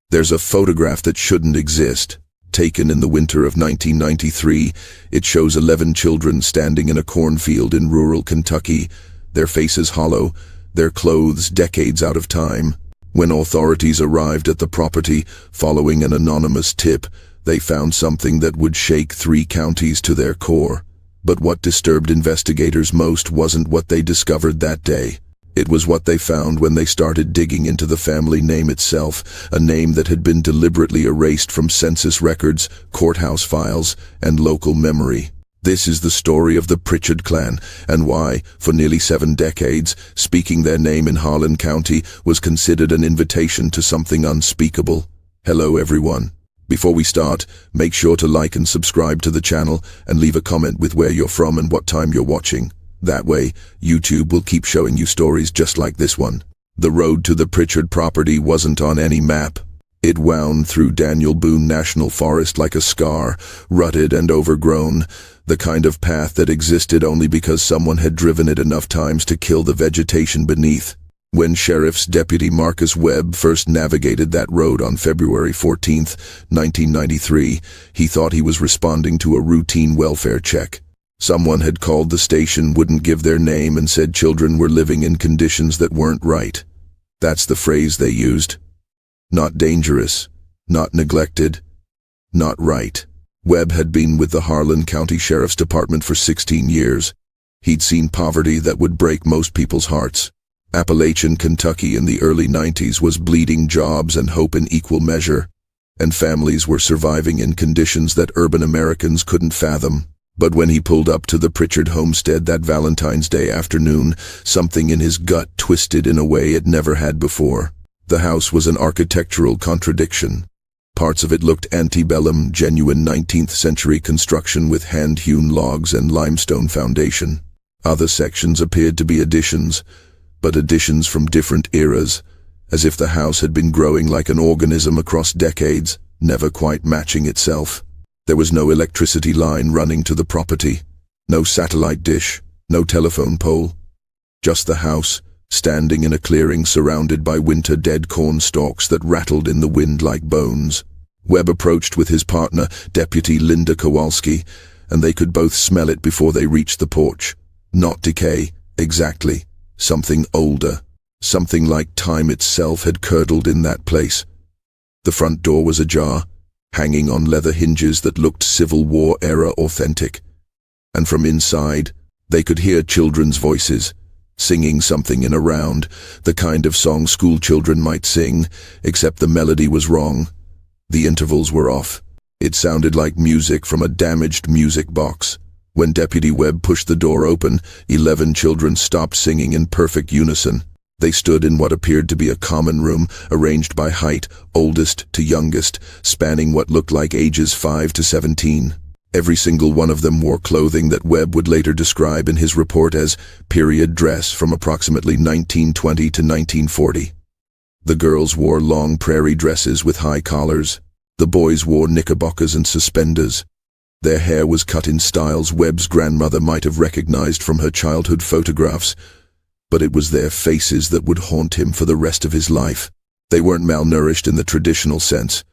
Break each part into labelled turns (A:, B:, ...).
A: There's a photograph that shouldn't exist. Taken in the winter of 1993, it shows 11 children standing in a cornfield in rural Kentucky, their faces hollow, their clothes decades out of time. When authorities arrived at the property, following an anonymous tip, they found something that would shake 3 counties to their core. But what disturbed investigators most wasn't what they discovered that day. It was what they found when they started digging into the family name itself, a name that had been deliberately erased from census records, courthouse files, and local memory. This is the story of the Pritchard Clan, and why, for nearly 7 decades, speaking their name in Harlan County was considered an invitation to something unspeakable. Hello everyone. Before we start, make sure to like and subscribe to the channel and leave a comment with where you're from and what time you're watching. That way, YouTube will keep showing you stories just like this one. The road to the Pritchard property wasn't on any map. It wound through Daniel Boone National Forest like a scar, rutted and overgrown, the kind of path that existed only because someone had driven it enough times to kill the vegetation beneath. When Sheriff's Deputy Marcus Webb first navigated that road on February 14, 1993, he thought he was responding to a routine welfare check. Someone had called the station, wouldn't give their name, and said children were living in conditions that weren't right. That's the phrase they used. Not dangerous, not neglected, not right. Webb had been with the Harlan County Sheriff's Department for 16 years. He'd seen poverty that would break most people's hearts. Appalachian Kentucky in the early 90s was bleeding jobs and hope in equal measure, and families were surviving in conditions that urban Americans couldn't fathom. But when he pulled up to the Pritchard homestead that Valentine's Day afternoon, something in his gut twisted in a way it never had before. The house was an architectural contradiction. Parts of it looked antebellum, genuine 19th century construction with hand-hewn logs and limestone foundation. Other sections appeared to be additions, but additions from different eras, as if the house had been growing like an organism across decades, never quite matching itself. There was no electricity line running to the property, no satellite dish, no telephone pole. Just the house, standing in a clearing surrounded by winter-dead corn stalks that rattled in the wind like bones. Webb approached with his partner, Deputy Linda Kowalski, and they could both smell it before they reached the porch. Not decay, exactly. Something older. Something like time itself had curdled in that place. The front door was ajar, hanging on leather hinges that looked Civil War-era authentic. And from inside, they could hear children's voices, singing something in a round, the kind of song school children might sing, except the melody was wrong. The intervals were off. It sounded like music from a damaged music box. When Deputy Webb pushed the door open, 11 children stopped singing in perfect unison. They stood in what appeared to be a common room, arranged by height, oldest to youngest, spanning what looked like ages 5 to 17. Every single one of them wore clothing that Webb would later describe in his report as period dress from approximately 1920 to 1940. The girls wore long prairie dresses with high collars. The boys wore knickerbockers and suspenders. Their hair was cut in styles Webb's grandmother might have recognized from her childhood photographs, but it was their faces that would haunt him for the rest of his life. They weren't malnourished in the traditional sense.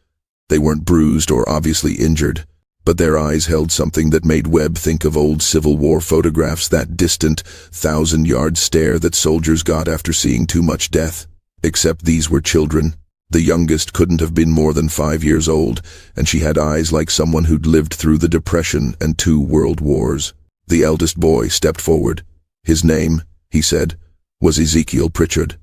A: They weren't bruised or obviously injured, but their eyes held something that made Webb think of old Civil War photographs, that distant, 1,000-yard stare that soldiers got after seeing too much death. Except these were children. The youngest couldn't have been more than 5 years old, and she had eyes like someone who'd lived through the Depression and 2 world wars. The eldest boy stepped forward. His name, he said, was Ezekiel Pritchard.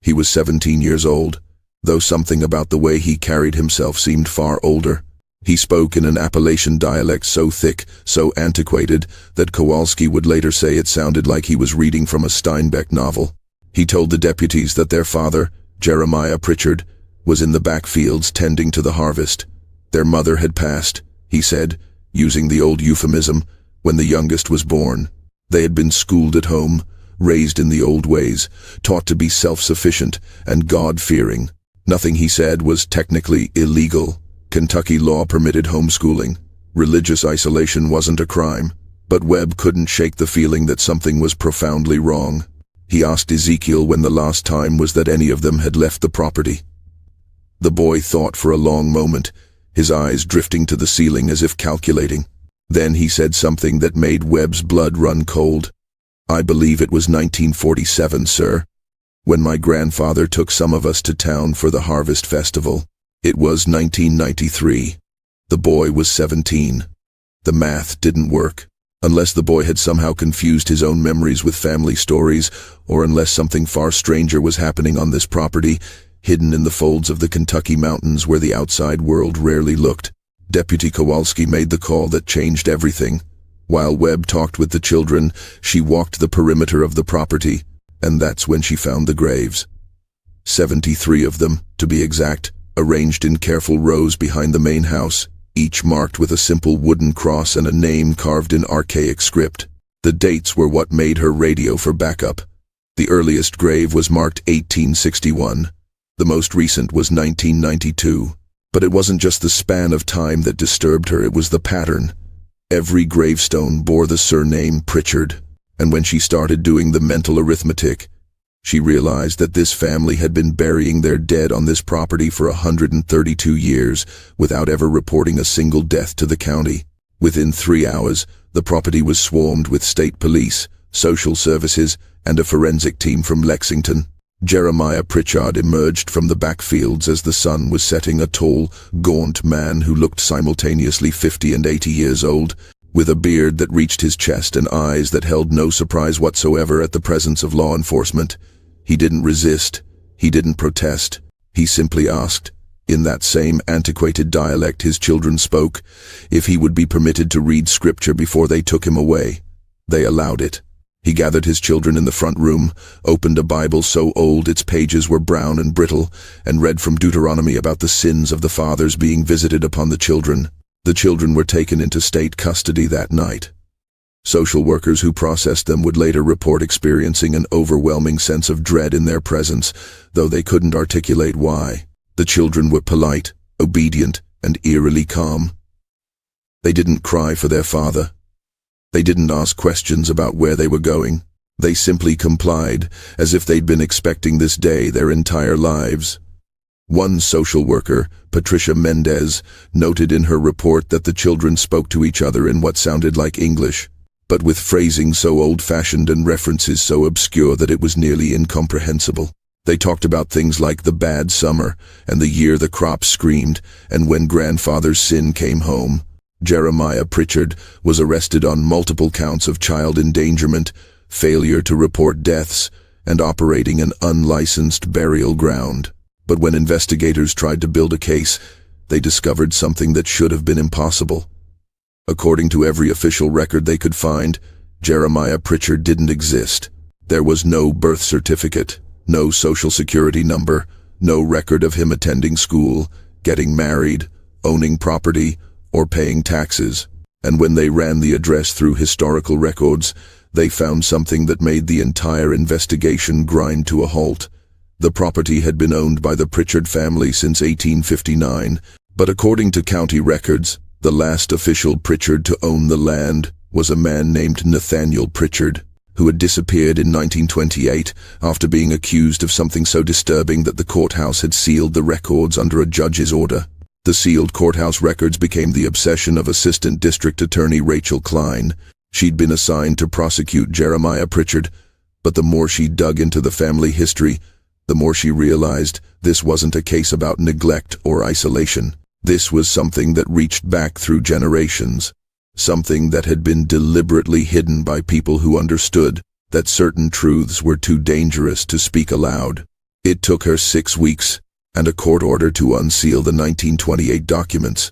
A: He was 17 years old, though something about the way he carried himself seemed far older. He spoke in an Appalachian dialect so thick, so antiquated, that Kowalski would later say it sounded like he was reading from a Steinbeck novel. He told the deputies that their father, Jeremiah Pritchard, was in the backfields tending to the harvest. Their mother had passed, he said, using the old euphemism, when the youngest was born. They had been schooled at home, raised in the old ways, taught to be self-sufficient and God-fearing. Nothing he said was technically illegal. Kentucky law permitted homeschooling. Religious isolation wasn't a crime. But Webb couldn't shake the feeling that something was profoundly wrong. He asked Ezekiel when the last time was that any of them had left the property. The boy thought for a long moment, his eyes drifting to the ceiling as if calculating. Then he said something that made Webb's blood run cold. "I believe it was 1947, sir, when my grandfather took some of us to town for the Harvest Festival. It was 1993. The boy was 17. The math didn't work. Unless the boy had somehow confused his own memories with family stories, or unless something far stranger was happening on this property, hidden in the folds of the Kentucky mountains where the outside world rarely looked. Deputy Kowalski made the call that changed everything. While Webb talked with the children, she walked the perimeter of the property, and that's when she found the graves. 73 of them, to be exact, arranged in careful rows behind the main house, each marked with a simple wooden cross and a name carved in archaic script. The dates were what made her radio for backup. The earliest grave was marked 1861. The most recent was 1992. But it wasn't just the span of time that disturbed her, it was the pattern. Every gravestone bore the surname Pritchard, and when she started doing the mental arithmetic, she realized that this family had been burying their dead on this property for 132 years without ever reporting a single death to the county. Within 3 hours, the property was swarmed with state police, social services, and a forensic team from Lexington. Jeremiah Pritchard emerged from the backfields as the sun was setting, a tall, gaunt man who looked simultaneously 50 and 80 years old, with a beard that reached his chest and eyes that held no surprise whatsoever at the presence of law enforcement. He didn't resist. He didn't protest. He simply asked, in that same antiquated dialect his children spoke, if he would be permitted to read scripture before they took him away. They allowed it. He gathered his children in the front room, opened a Bible so old its pages were brown and brittle, and read from Deuteronomy about the sins of the fathers being visited upon the children. The children were taken into state custody that night. Social workers who processed them would later report experiencing an overwhelming sense of dread in their presence, though they couldn't articulate why. The children were polite, obedient, and eerily calm. They didn't cry for their father. They didn't ask questions about where they were going. They simply complied, as if they'd been expecting this day their entire lives. One social worker, Patricia Mendez, noted in her report that the children spoke to each other in what sounded like English, but with phrasing so old-fashioned and references so obscure that it was nearly incomprehensible. They talked about things like the bad summer, and the year the crops screamed, and when grandfather's sin came home. Jeremiah Pritchard was arrested on multiple counts of child endangerment, failure to report deaths, and operating an unlicensed burial ground. But when investigators tried to build a case, they discovered something that should have been impossible. According to every official record they could find, Jeremiah Pritchard didn't exist. There was no birth certificate, no social security number, no record of him attending school, getting married, owning property, or paying taxes. And when they ran the address through historical records, they found something that made the entire investigation grind to a halt. The property had been owned by the Pritchard family since 1859, but according to county records, the last official Pritchard to own the land was a man named Nathaniel Pritchard, who had disappeared in 1928 after being accused of something so disturbing that the courthouse had sealed the records under a judge's order. The sealed courthouse records became the obsession of Assistant District Attorney Rachel Klein. She'd been assigned to prosecute Jeremiah Pritchard, but the more she dug into the family history, the more she realized this wasn't a case about neglect or isolation. This was something that reached back through generations, something that had been deliberately hidden by people who understood that certain truths were too dangerous to speak aloud. It took her 6 weeks and a court order to unseal the 1928 documents.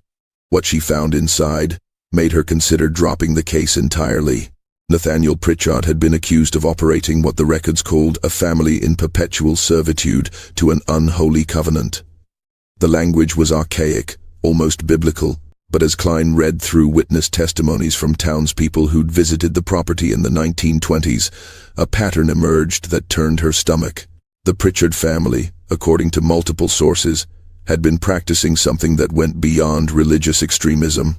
A: What she found inside made her consider dropping the case entirely. Nathaniel Pritchard had been accused of operating what the records called a family in perpetual servitude to an unholy covenant. The language was archaic, almost biblical, but as Klein read through witness testimonies from townspeople who'd visited the property in the 1920s, a pattern emerged that turned her stomach. The Pritchard family, according to multiple sources, had been practicing something that went beyond religious extremism.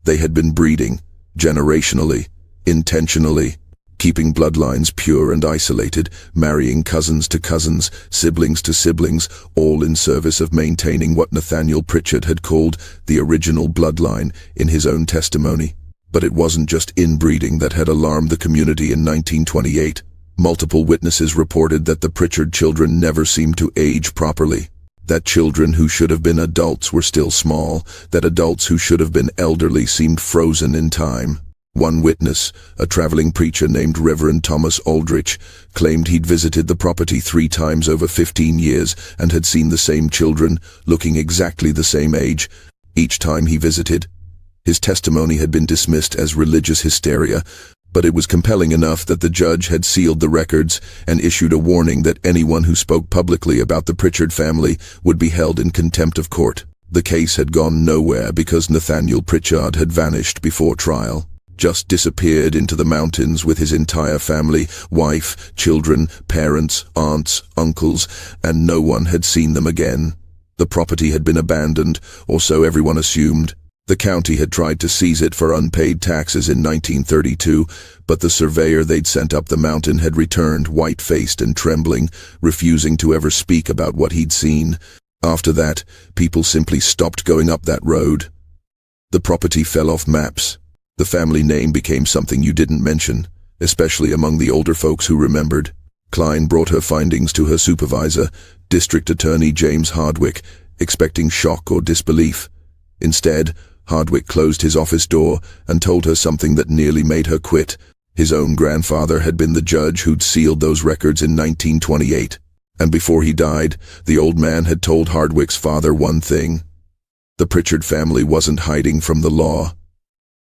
A: They had been breeding, generationally, intentionally, keeping bloodlines pure and isolated, marrying cousins to cousins, siblings to siblings, all in service of maintaining what Nathaniel Pritchard had called the original bloodline in his own testimony. But it wasn't just inbreeding that had alarmed the community in 1928. Multiple witnesses reported that the Pritchard children never seemed to age properly, that children who should have been adults were still small, that adults who should have been elderly seemed frozen in time. One witness, a traveling preacher named Reverend Thomas Aldrich, claimed he'd visited the property 3 times over 15 years and had seen the same children, looking exactly the same age, each time he visited. His testimony had been dismissed as religious hysteria, but it was compelling enough that the judge had sealed the records and issued a warning that anyone who spoke publicly about the Pritchard family would be held in contempt of court. The case had gone nowhere because Nathaniel Pritchard had vanished before trial. Just disappeared into the mountains with his entire family, wife, children, parents, aunts, uncles, and no one had seen them again. The property had been abandoned, or so everyone assumed. The county had tried to seize it for unpaid taxes in 1932, but the surveyor they'd sent up the mountain had returned, white-faced and trembling, refusing to ever speak about what he'd seen. After that, people simply stopped going up that road. The property fell off maps. The family name became something you didn't mention, especially among the older folks who remembered. Klein brought her findings to her supervisor, District Attorney James Hardwick, expecting shock or disbelief. Instead, Hardwick closed his office door and told her something that nearly made her quit. His own grandfather had been the judge who'd sealed those records in 1928. And before he died, the old man had told Hardwick's father one thing. The Pritchard family wasn't hiding from the law.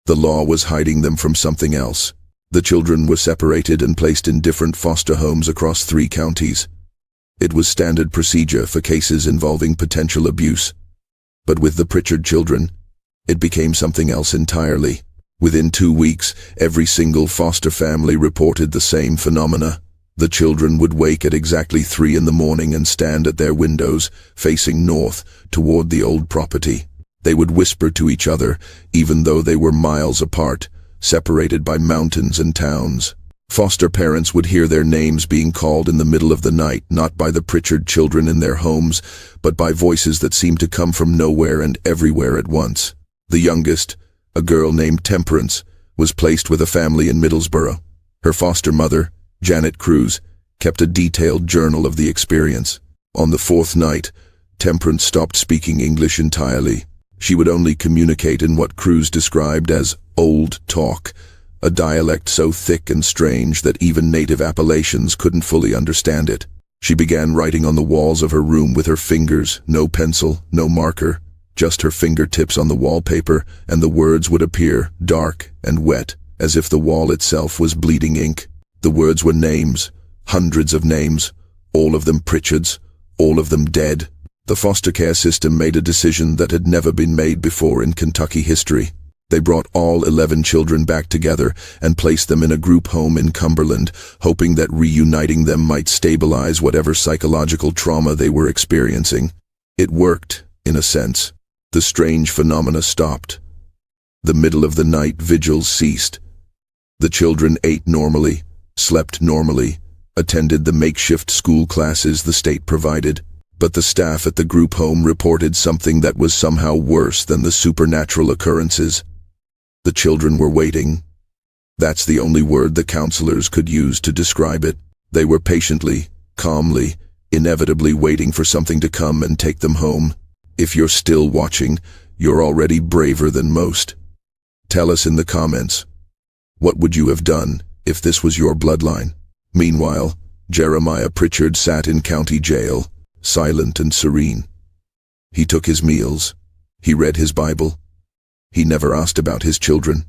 A: The law was hiding them from something else. The children were separated and placed in different foster homes across 3 counties. It was standard procedure for cases involving potential abuse. But with the Pritchard children, it became something else entirely. Within 2 weeks, every single foster family reported the same phenomena. The children would wake at exactly 3 in the morning and stand at their windows, facing north, toward the old property. They would whisper to each other, even though they were miles apart, separated by mountains and towns. Foster parents would hear their names being called in the middle of the night, not by the Pritchard children in their homes, but by voices that seemed to come from nowhere and everywhere at once. The youngest, a girl named Temperance, was placed with a family in Middlesbrough. Her foster mother, Janet Cruz, kept a detailed journal of the experience. On the 4th night, Temperance stopped speaking English entirely. She would only communicate in what Cruz described as old talk, a dialect so thick and strange that even native Appalachians couldn't fully understand it. She began writing on the walls of her room with her fingers, no pencil, no marker, just her fingertips on the wallpaper, and the words would appear, dark and wet, as if the wall itself was bleeding ink. The words were names, hundreds of names, all of them Pritchards, all of them dead. The foster care system made a decision that had never been made before in Kentucky history. They brought all 11 children back together and placed them in a group home in Cumberland, hoping that reuniting them might stabilize whatever psychological trauma they were experiencing. It worked, in a sense. The strange phenomena stopped. The middle of the night vigils ceased. The children ate normally, slept normally, attended the makeshift school classes the state provided. But the staff at the group home reported something that was somehow worse than the supernatural occurrences. The children were waiting. That's the only word the counselors could use to describe it. They were patiently, calmly, inevitably waiting for something to come and take them home. If you're still watching, you're already braver than most. Tell us in the comments. What would you have done if this was your bloodline? Meanwhile, Jeremiah Pritchard sat in county jail, silent and serene. He took his meals. He read his Bible. He never asked about his children.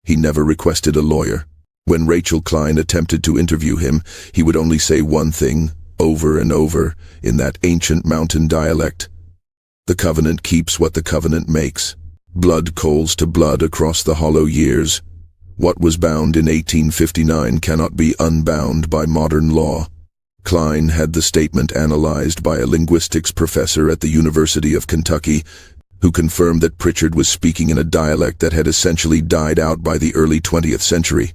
A: He never requested a lawyer. When Rachel Klein attempted to interview him, he would only say one thing, over and over, in that ancient mountain dialect. The covenant keeps what the covenant makes. Blood calls to blood across the hollow years. What was bound in 1859 cannot be unbound by modern law. Klein had the statement analyzed by a linguistics professor at the University of Kentucky, who confirmed that Pritchard was speaking in a dialect that had essentially died out by the early 20th century.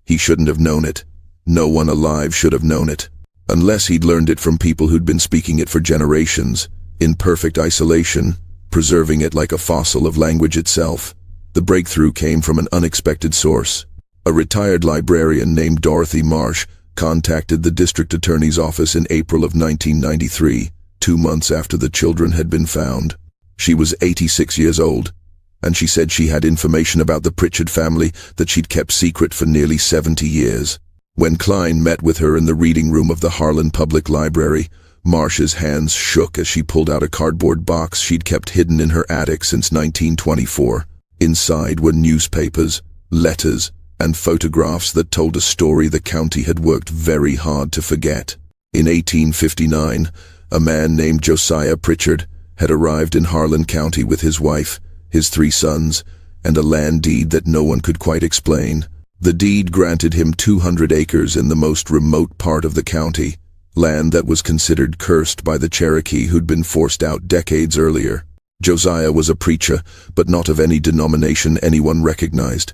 A: He shouldn't have known it. No one alive should have known it. Unless he'd learned it from people who'd been speaking it for generations, in perfect isolation, preserving it like a fossil of language itself. The breakthrough came from an unexpected source. A retired librarian named Dorothy Marsh contacted the district attorney's office in April of 1993, 2 months after the children had been found. She was 86 years old, and she said she had information about the Pritchard family that she'd kept secret for nearly 70 years. When Klein met with her in the reading room of the Harlan Public Library, Marsh's hands shook as she pulled out a cardboard box she'd kept hidden in her attic since 1924. Inside were newspapers, letters, and photographs that told a story the county had worked very hard to forget. In 1859, a man named Josiah Pritchard had arrived in Harlan County with his wife, his 3 sons, and a land deed that no one could quite explain. The deed granted him 200 acres in the most remote part of the county, land that was considered cursed by the Cherokee who'd been forced out decades earlier. Josiah was a preacher, but not of any denomination anyone recognized.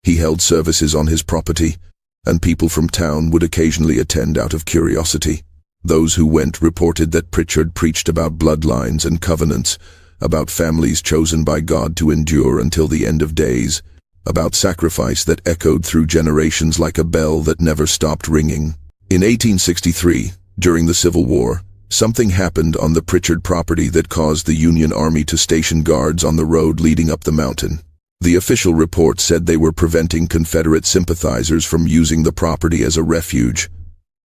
A: He held services on his property, and people from town would occasionally attend out of curiosity. Those who went reported that Pritchard preached about bloodlines and covenants, about families chosen by God to endure until the end of days, about sacrifice that echoed through generations like a bell that never stopped ringing. In 1863, during the Civil War, something happened on the Pritchard property that caused the Union Army to station guards on the road leading up the mountain. The official report said they were preventing Confederate sympathizers from using the property as a refuge,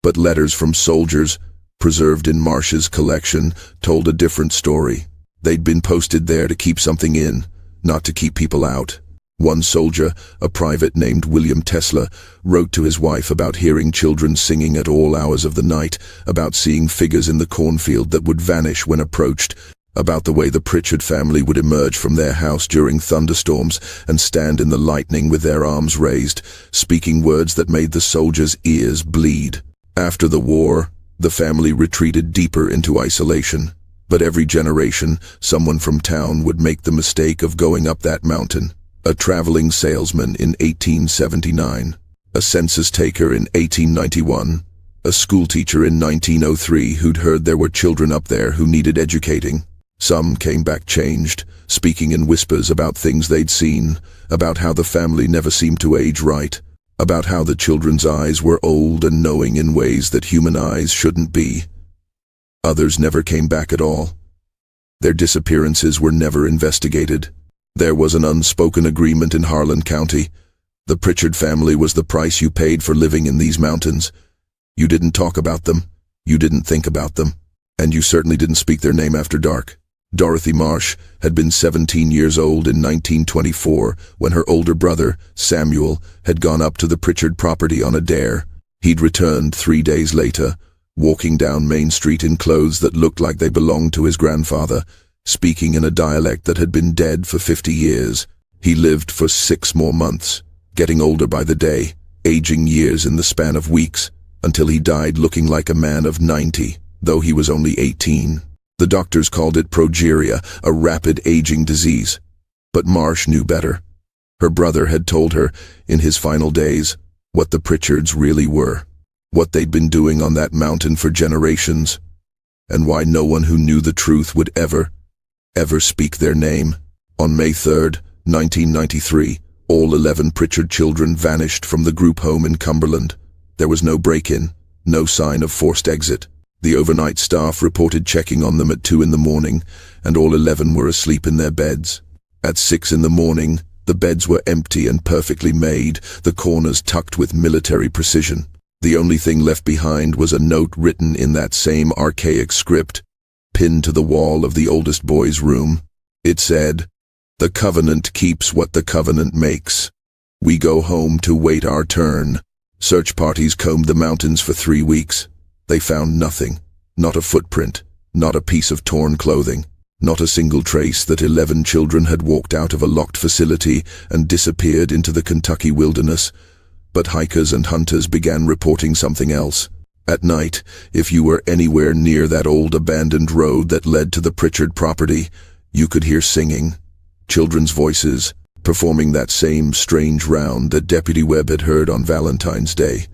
A: but letters from soldiers, preserved in Marsh's collection, told a different story. They'd been posted there to keep something in, not to keep people out. One soldier, a private named William Tesla, wrote to his wife about hearing children singing at all hours of the night, about seeing figures in the cornfield that would vanish when approached, about the way the Pritchard family would emerge from their house during thunderstorms and stand in the lightning with their arms raised, speaking words that made the soldiers' ears bleed. After the war, the family retreated deeper into isolation, but every generation, someone from town would make the mistake of going up that mountain. A traveling salesman in 1879, a census taker in 1891, a schoolteacher in 1903 who'd heard there were children up there who needed educating. Some came back changed, speaking in whispers about things they'd seen, about how the family never seemed to age right, about how the children's eyes were old and knowing in ways that human eyes shouldn't be. Others never came back at all. Their disappearances were never investigated. There was an unspoken agreement in Harlan County. The Pritchard family was the price you paid for living in these mountains. You didn't talk about them, you didn't think about them, and you certainly didn't speak their name after dark. Dorothy Marsh had been 17 years old in 1924 when her older brother, Samuel, had gone up to the Pritchard property on a dare. He'd returned 3 days later, walking down Main Street in clothes that looked like they belonged to his grandfather, speaking in a dialect that had been dead for 50 years. He lived for 6 more months, getting older by the day, aging years in the span of weeks, until he died looking like a man of 90, though he was only 18. The doctors called it progeria, a rapid aging disease. But Marsh knew better. Her brother had told her, in his final days, what the Pritchards really were, what they'd been doing on that mountain for generations, and why no one who knew the truth would ever speak their name. On May 3rd, 1993, all 11 Pritchard children vanished from the group home in Cumberland. There was no break-in, no sign of forced exit. The overnight staff reported checking on them at 2 in the morning, and all 11 were asleep in their beds. At 6 in the morning, the beds were empty and perfectly made, the corners tucked with military precision. The only thing left behind was a note written in that same archaic script, pinned to the wall of the oldest boy's room. It said, "The covenant keeps what the covenant makes. We go home to wait our turn." Search parties combed the mountains for 3 weeks. They found nothing, not a footprint, not a piece of torn clothing, not a single trace that 11 children had walked out of a locked facility and disappeared into the Kentucky wilderness. But hikers and hunters began reporting something else. At night, if you were anywhere near that old abandoned road that led to the Pritchard property, you could hear singing, children's voices, performing that same strange round that Deputy Webb had heard on Valentine's Day.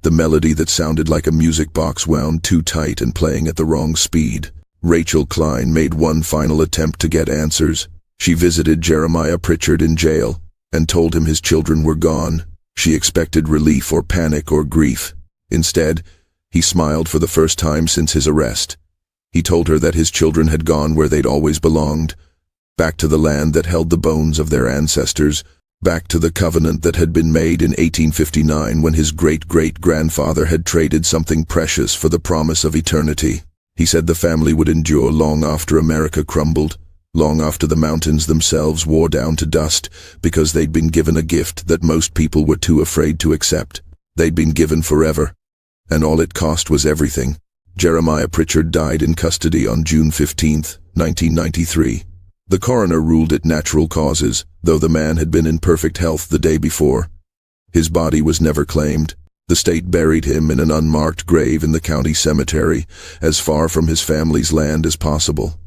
A: The melody that sounded like a music box wound too tight and playing at the wrong speed. Rachel Klein made one final attempt to get answers. She visited Jeremiah Pritchard in jail and told him his children were gone. She expected relief or panic or grief. Instead, he smiled for the first time since his arrest. He told her that his children had gone where they'd always belonged, back to the land that held the bones of their ancestors, back to the covenant that had been made in 1859 when his great-great-grandfather had traded something precious for the promise of eternity. He said the family would endure long after America crumbled, long after the mountains themselves wore down to dust, because they'd been given a gift that most people were too afraid to accept. They'd been given forever, and all it cost was everything. Jeremiah Pritchard died in custody on June 15, 1993. The coroner ruled it natural causes, though the man had been in perfect health the day before. His body was never claimed. The state buried him in an unmarked grave in the county cemetery, as far from his family's land as possible.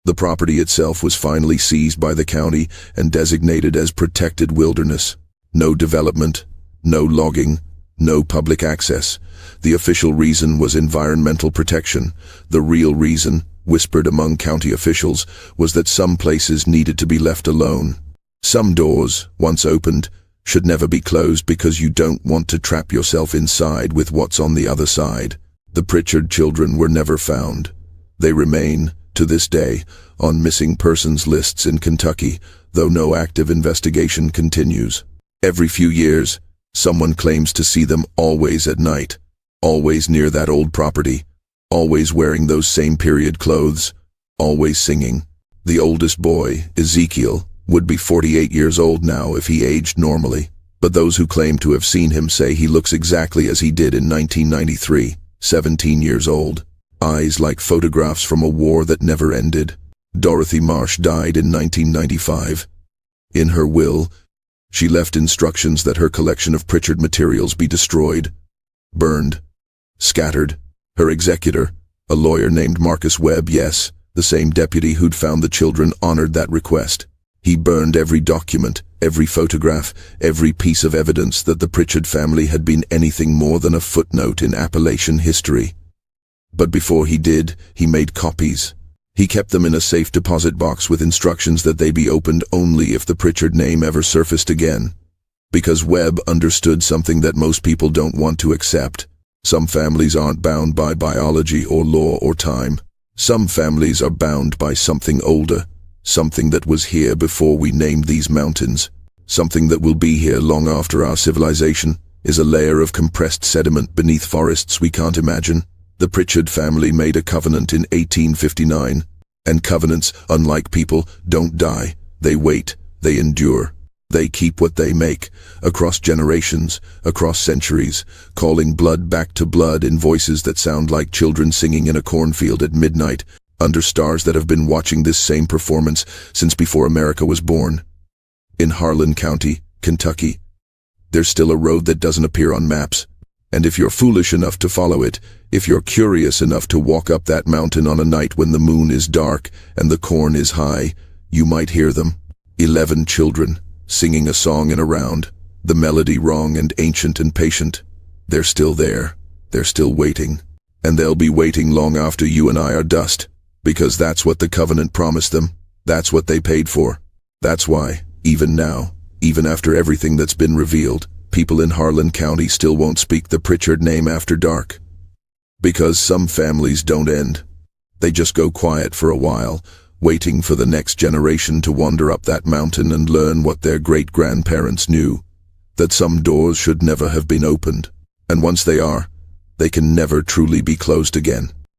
A: The property itself was finally seized by the county and designated as protected wilderness. No development, no logging, no public access. The official reason was environmental protection. The real reason, whispered among county officials, was that some places needed to be left alone. Some doors, once opened, should never be closed because you don't want to trap yourself inside with what's on the other side. The Pritchard children were never found. They remain, to this day, on missing persons lists in Kentucky, though no active investigation continues. Every few years, someone claims to see them always at night, always near that old property, always wearing those same period clothes, always singing. The oldest boy, Ezekiel, would be 48 years old now if he aged normally, but those who claim to have seen him say he looks exactly as he did in 1993, 17 years old. Eyes like photographs from a war that never ended. Dorothy Marsh died in 1995. In her will, she left instructions that her collection of Pritchard materials be destroyed, burned, scattered. Her executor, a lawyer named Marcus Webb, yes, the same deputy who'd found the children, honored that request. He burned every document, every photograph, every piece of evidence that the Pritchard family had been anything more than a footnote in Appalachian history. But before he did, he made copies. He kept them in a safe deposit box with instructions that they be opened only if the Pritchard name ever surfaced again. Because Webb understood something that most people don't want to accept. Some families aren't bound by biology or law or time. Some families are bound by something older, something that was here before we named these mountains, something that will be here long after our civilization is a layer of compressed sediment beneath forests we can't imagine. The Pritchard family made a covenant in 1859, and covenants, unlike people, don't die. They wait, they endure. They keep what they make, across generations, across centuries, calling blood back to blood in voices that sound like children singing in a cornfield at midnight, under stars that have been watching this same performance since before America was born. In Harlan County, Kentucky, there's still a road that doesn't appear on maps, and if you're foolish enough to follow it, if you're curious enough to walk up that mountain on a night when the moon is dark and the corn is high, you might hear them. 11 children, singing a song in a round, the melody wrong and ancient and patient. They're still there. They're still waiting. And they'll be waiting long after you and I are dust, because that's what the covenant promised them. That's what they paid for. That's why, even now, even after everything that's been revealed, people in Harlan County still won't speak the Pritchard name after dark. Because some families don't end. They just go quiet for a while, waiting for the next generation to wander up that mountain and learn what their great-grandparents knew, that some doors should never have been opened, and once they are, they can never truly be closed again.